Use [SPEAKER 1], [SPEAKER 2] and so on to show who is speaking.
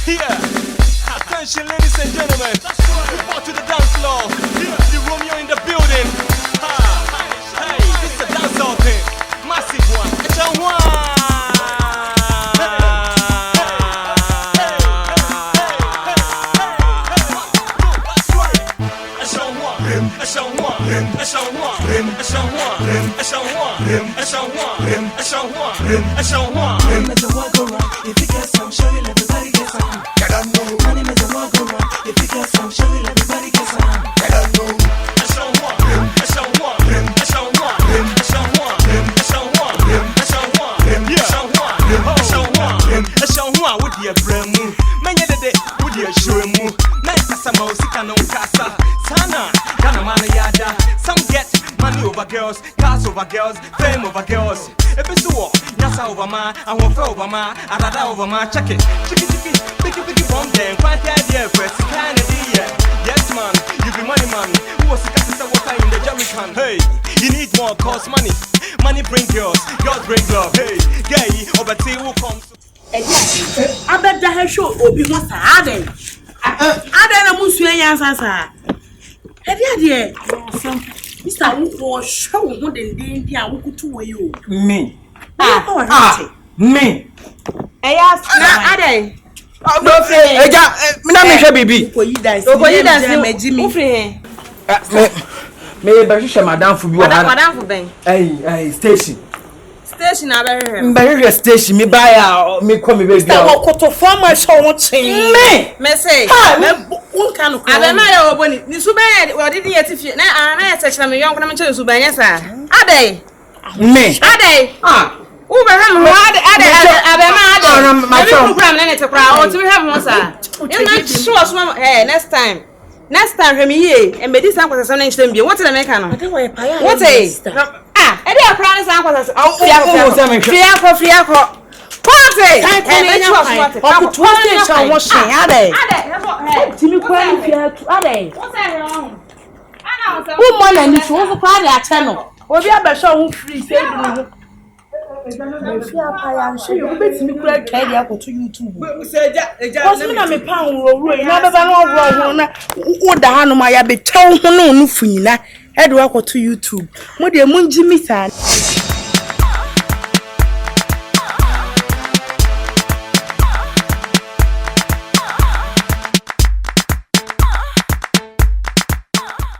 [SPEAKER 1] Yeah. Attention, ladies and gentlemen. Report to the dance floor. The Romeo in the building. Hey, this is a dancehall thing. Massive one. It's a one. Some get money over girls, cars over girls, fame over girls. If it's war, Yasa over ma, I won't fail over ma, I rather over ma, check it. Biggie from them, quite the idea, first kind of year. Yes, man, you be money man. Who was the cast of water in the jerry can? Hey, you need more, cost money. Money bring girls, girls bring love. Hey, gay, over tea who comes.
[SPEAKER 2] I bet the hair show will be more sad. I don't know, Monsieur. Have you dear? Mr. Who show more than the India who could to you?
[SPEAKER 3] Me. Me.
[SPEAKER 2] I asked, are they?
[SPEAKER 3] No, say, baby.
[SPEAKER 2] For you guys, Jimmy.
[SPEAKER 3] Me, but madam for you.
[SPEAKER 2] Madam for Ben.
[SPEAKER 3] Hey, station.
[SPEAKER 2] Station, I
[SPEAKER 3] better station. Me buy me come me.
[SPEAKER 2] Stop to form my show. Me say, one kind of. I don't know when you subay. What did you get if you now? I touch them young women to subay, sir. Are they?
[SPEAKER 3] Me.
[SPEAKER 2] Are they? Uber ham, my program, and to cry, or to have one, sir. You're not sure, hey, next time, from here, and be this uncle as an ancient be. What's the mechanic? What's a I didn't promise uncles. Oh, Fiaco. Party! I'm 20 shall wash it. Timmy Quay, are they? What's that? Woman, and it was a party at channel. Or the other show free. I'm sure you'll bet me great carry up to you too. I'm a pound roll, never than what the hand of my abbey town, no, Fina. Head work to YouTube. What the moon Jimmy san.